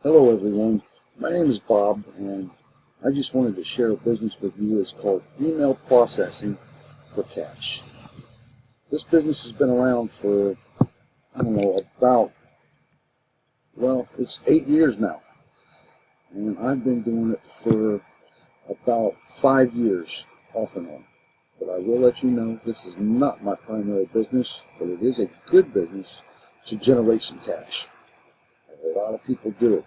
Hello everyone, my name is Bob and I just wanted to share a business with you. It's called email processing for cash. This business has been around for, I don't know, it's 8 years now. And I've been doing it for about 5 years off and on. But I will let you know this is not my primary business, but it is a good business to generate some cash. A lot of people do it.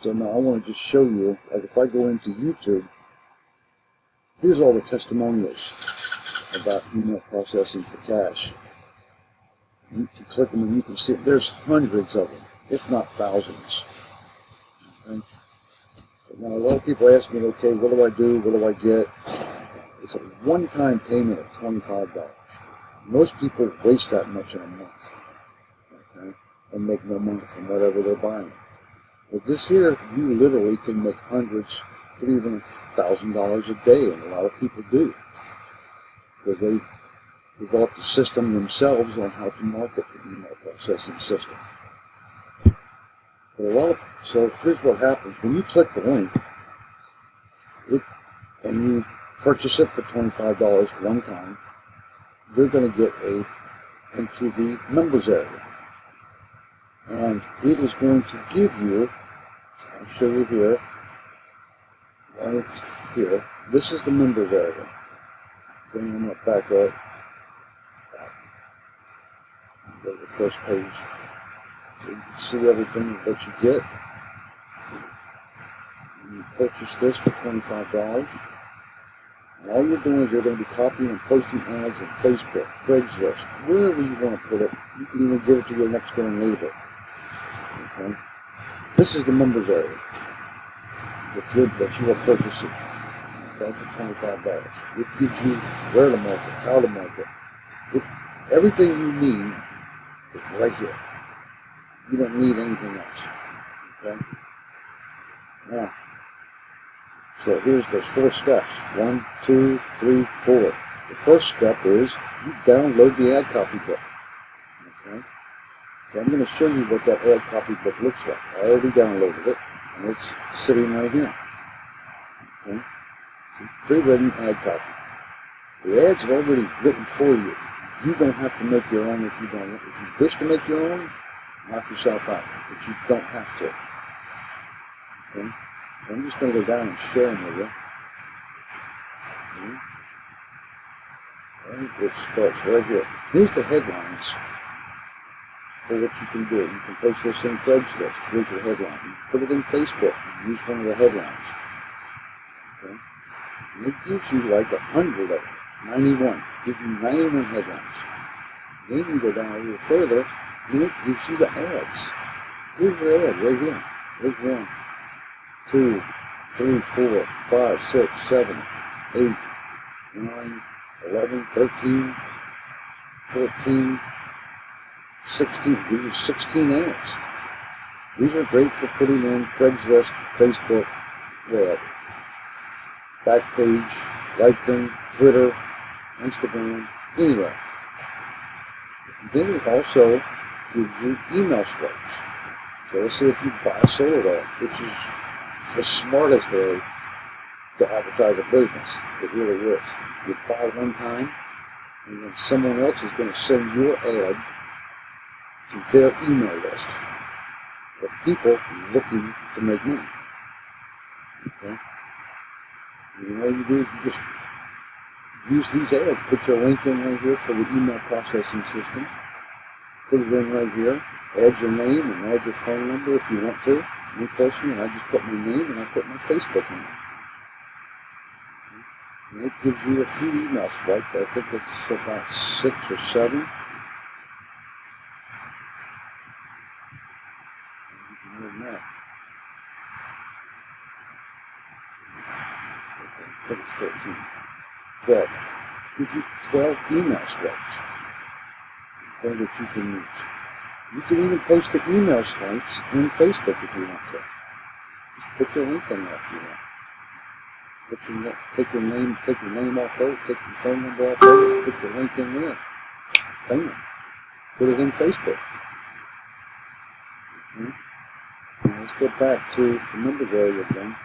So now I want to just show you, like if I go into YouTube, here's all the testimonials about email processing for cash. You can click them and you can see it. There's hundreds of them, if not thousands. Okay? Now a lot of people ask me, okay, what do I do? What do I get? It's a one-time payment of $25. Most people waste that much in a month, okay, and make no money from whatever they're buying. With this here, you literally can make hundreds to even $1,000 a day, and a lot of people do, because they developed a system themselves on how to market the email processing system. But so here's what happens when you click the link, and you purchase it for $25 one time. You're going to get into the members area. And it is going to give you, I'll show you here, right here, this is the members area. Okay, I'm going to back up. Go to the first page. So you can see everything that you get. You purchase this for $25. And all you're doing is you're going to be copying and posting ads in Facebook, Craigslist, wherever you want to put it. You can even give it to your next door neighbor. Okay. This is the members area that you are purchasing, okay, for $25. It gives you where to market, how to market. Everything you need is right here. You don't need anything else. Okay. Now, so there's 4 steps. 1, 2, 3, 4. The first step is you download the ad copy book. Okay. So I'm going to show you what that ad copy book looks like. I already downloaded it, and it's sitting right here. Okay? So pre-written ad copy. The ads are already written for you. You don't have to make your own if you don't. If you wish to make your own, knock yourself out. But you don't have to. Okay? So I'm just going to go down and share them with you. Okay? And it starts right here. Here's the headlines for what you can do. You can post this in Craigslist. Here's your headline. You put it in Facebook. You use one of the headlines. Okay? And it gives you like 100 of them. 91. Gives you 91 headlines. Then you go down a little further, and it gives you the ads. Here's your ad right here. There's 1, 2, 3, 4, 5, 6, 7, 8, 9, 11, 13, 14, 16. Gives you 16 ads. These are great for putting in Craigslist, Facebook, wherever. Backpage, LinkedIn, Twitter, Instagram, anywhere. Then it also gives you email swipes. So let's say if you buy a solar ad, which is the smartest way to advertise a business. It really is. You buy one time, and then someone else is going to send your ad to their email list of people looking to make money. Okay? And all you do is you just use these ads. Put your link in right here for the email processing system. Put it in right here. Add your name and add your phone number if you want to. Me personally, I just put my name and I put my Facebook name. And it gives you a few email swipes. I think it's about 6 or 7. More than that. I think it's 13. 12. Gives you 12 email swipes that you can use. You can even post the email swipes in Facebook if you want to. Just put your link in there if you want. Take your name off of it, take your phone number off of it, put your link in there. Bam. Put it in Facebook. Okay. Now let's go back to the members area again.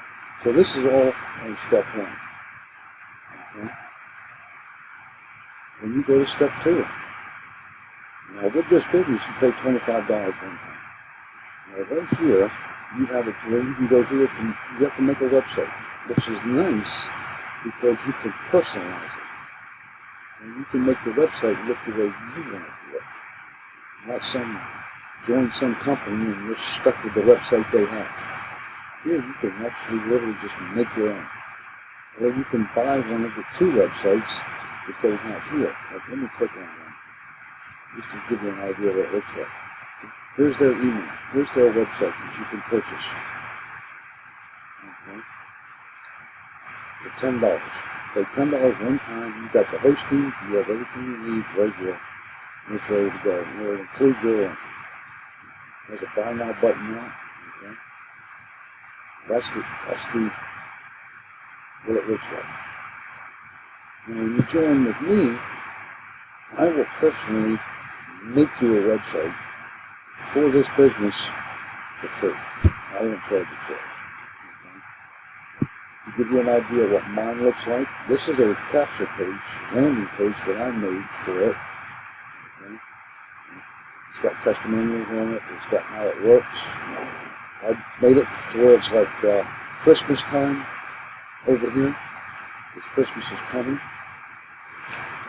So this is all on step 1. Okay. Then you go to step 2. Now with this business, you pay $25 one time. Now right here, you have it where you can go here. You have to make a website, which is nice because you can personalize it. And you can make the website look the way you want it to look. Not join some company and you're stuck with the website they have. Here you can actually literally just make your own. Or you can buy one of the 2 websites that they have here. Like, let me click on one, just to give you an idea of what it looks like. Here's their email. Here's their website that you can purchase. Okay. For $10. Pay $10 one time. You got the hosting. You have everything you need right here. And it's ready to go. And it'll include your link. There's a buy now button on it. Okay. That's the what it looks like. Now when you join with me, I will personally make you a website for this business for free. I won't charge you for it. Okay. To give you an idea of what mine looks like, this is a capture page, landing page that I made for it. Okay. It's got testimonials on it. It's got how it works. I made it to where it's like Christmas time over here, because Christmas is coming.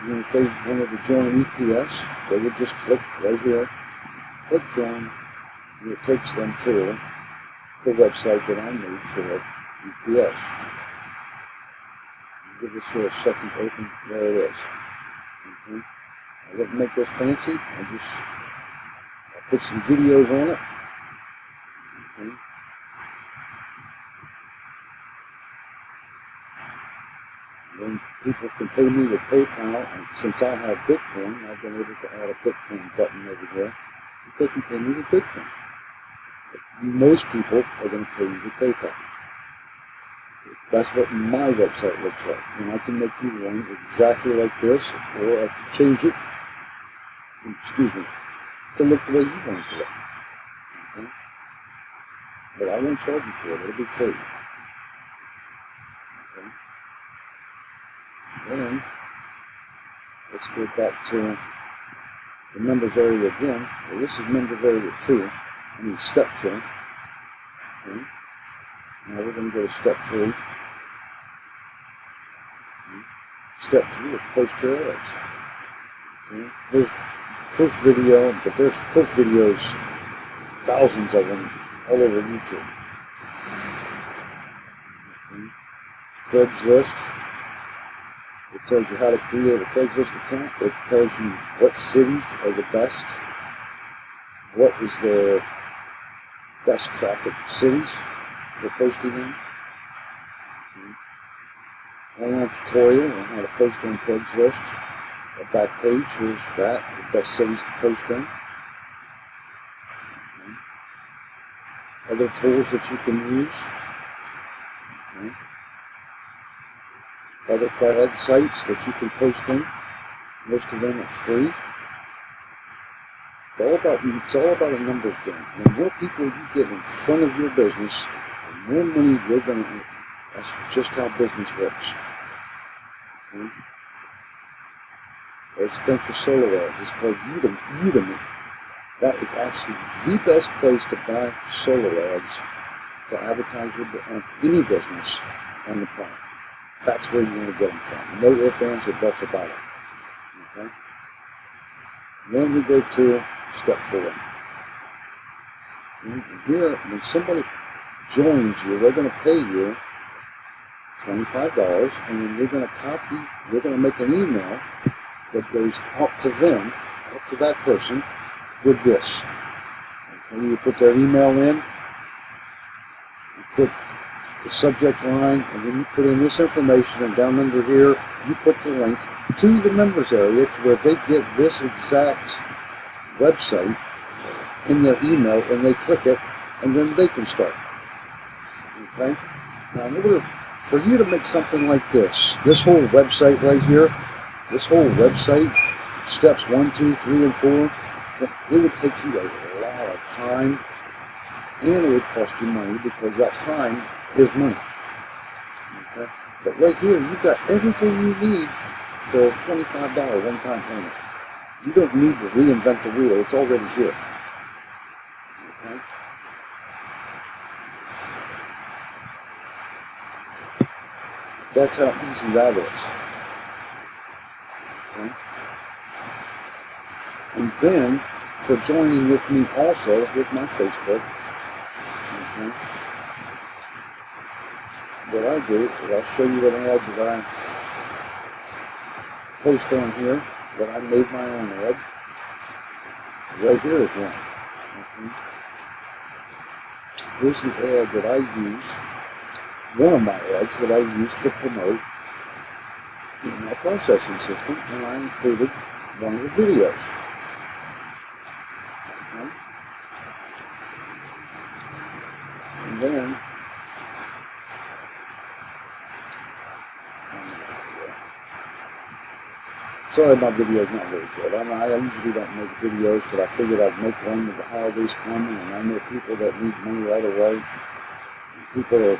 And then if they wanted to join EPS, they would just click right here, click join, and it takes them to the website that I made for EPS. I'll give this here a second to open. There it is. Okay. I didn't make this fancy. I put some videos on it. Okay. Then people can pay me with PayPal, and since I have Bitcoin, I've been able to add a Bitcoin button over here. They can pay me with Bitcoin. But most people are going to pay you with PayPal. That's what my website looks like. And I can make you one exactly like this, or I can change it, to look the way you want it to look. Okay? But I won't charge you for it. It'll be free. Okay? Then, let's go back to the members area again. Well, this is members area 2. Step 2. Okay. Now we're going to go to step 3. Okay. Step 3 is post your ads. Okay. There's proof video, but there's proof videos, thousands of them, all over YouTube. Okay. Craigslist. It tells you how to create a Craigslist account. It tells you what cities are the best, what is the best traffic cities for posting in. Okay. Online tutorial on how to post on Craigslist. A back page shows that, the best cities to post in. Okay. Other tools that you can use. Okay. Other cloud sites that you can post in. Most of them are free. It's all about a numbers game. The more people you get in front of your business, the more money you're going to make. That's just how business works. Okay? There's a thing for solo ads. It's called Udemy. That is actually the best place to buy solo ads to advertise on any business on the planet. That's where you want to get them from. No ifs, ands, or buts about it. Okay? Then we go to step 4. Here, when somebody joins you, they're going to pay you $25, and then you're going to make an email that goes out to them, out to that person, with this. Okay, you put their email in, you put the subject line, and then you put in this information, and down under here, you put the link to the members area to where they get this exact website in their email, and they click it, and then they can start. Okay? Now, in order for you to make something like this whole website right here, this whole website, steps 1, 2, 3, and 4, it would take you a lot of time and it would cost you money because that time is money. Okay? But right here, you've got everything you need for a $25 one-time payment. You don't need to reinvent the wheel. It's already here. Okay? That's how easy that is. Okay? And then, for joining with me also with my Facebook, okay, what I do is I'll show you an ad that I post on here, that I made my own ad. Right here is one. Okay. Here's the ad that I use, one of my ads that I use to promote email processing system, and I included one of the videos. Okay. And then sorry, my video's not very good. I usually don't make videos, but I figured I'd make one with the holidays coming, and I know people that need money right away. People are,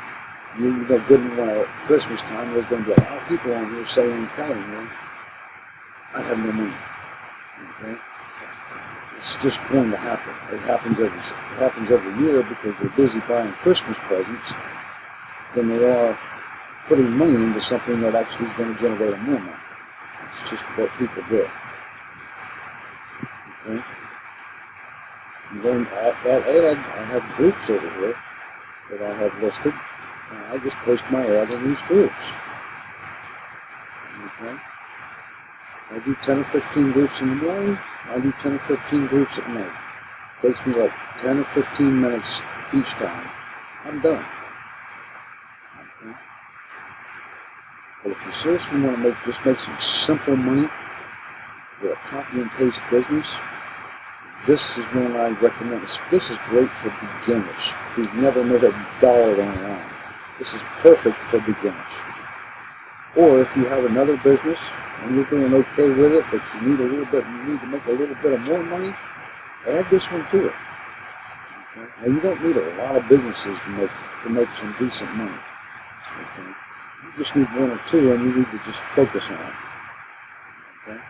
you know, good and Christmas time, there's going to be a lot of people on here telling me, I have no money. Okay? It's just going to happen. It happens every year because they're busy buying Christmas presents than they are putting money into something that actually is going to generate them more money. It's just what people do. Okay? And then that ad, I have groups over here that I have listed, and I just post my ad in these groups. Okay? I do 10 or 15 groups in the morning, I do 10 or 15 groups at night. It takes me like 10 or 15 minutes each time. I'm done. Okay? But if you seriously want to just make some simple money with a copy and paste business, this is one I recommend. This is great for beginners who've never made $1 online. This is perfect for beginners. Or if you have another business and you're doing okay with it, but you need to make a little bit of more money, add this one to it. Okay? Now you don't need a lot of businesses to make some decent money. Okay? You just need one or two, and you need to just focus on it. Okay?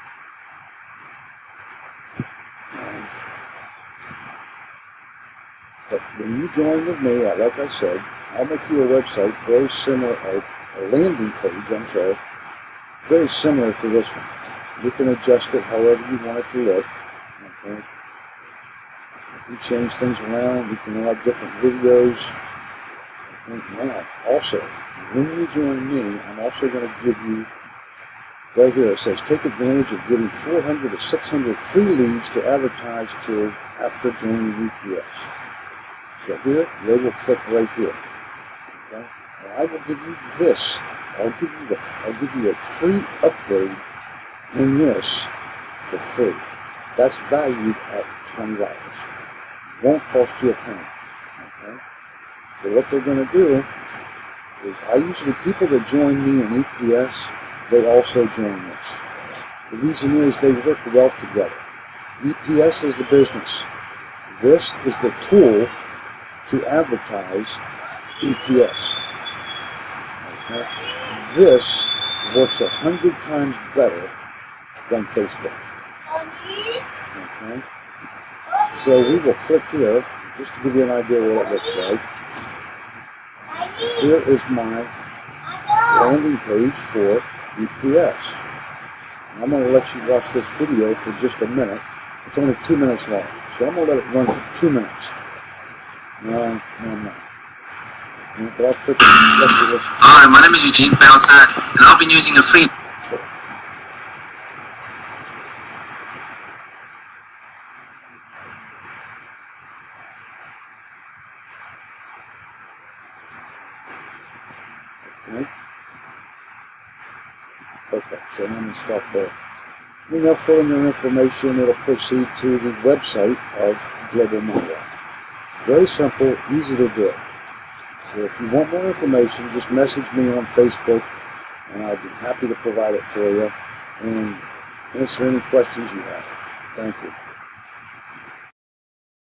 But when you join with me, like I said, I'll make you a website very similar, a landing page, very similar to this one. You can adjust it however you want it to look. Okay? You can change things around. You can add different videos. Okay? Now, also, when you join me, I'm also going to give you, right here it says, take advantage of getting 400 to 600 free leads to advertise to after joining UPS. So here, they will click right here. Okay? And I will give you this. I'll give you a free upgrade in this for free. That's valued at $20. Won't cost you a penny. Okay? So what they're going to do is, people that join me in EPS, they also join this. The reason is they work well together. EPS is the business. This is the tool to advertise EPS. Okay? This works 100 times better than Facebook. Okay? So we will click here, just to give you an idea what it looks like. Here is my landing page for EPS. I'm going to let you watch this video for just a minute. It's only 2 minutes long, so I'm going to let it run for 2 minutes. No, I'm not. But I'll click it and let you listen. Hi, my name is Eugene Pelsa, and I've been using a free... Okay, so let me stop there. When they'll fill in their information, it'll proceed to the website of Global Moneyline. It's very simple, easy to do. So if you want more information, just message me on Facebook, and I'll be happy to provide it for you and answer any questions you have. Thank you.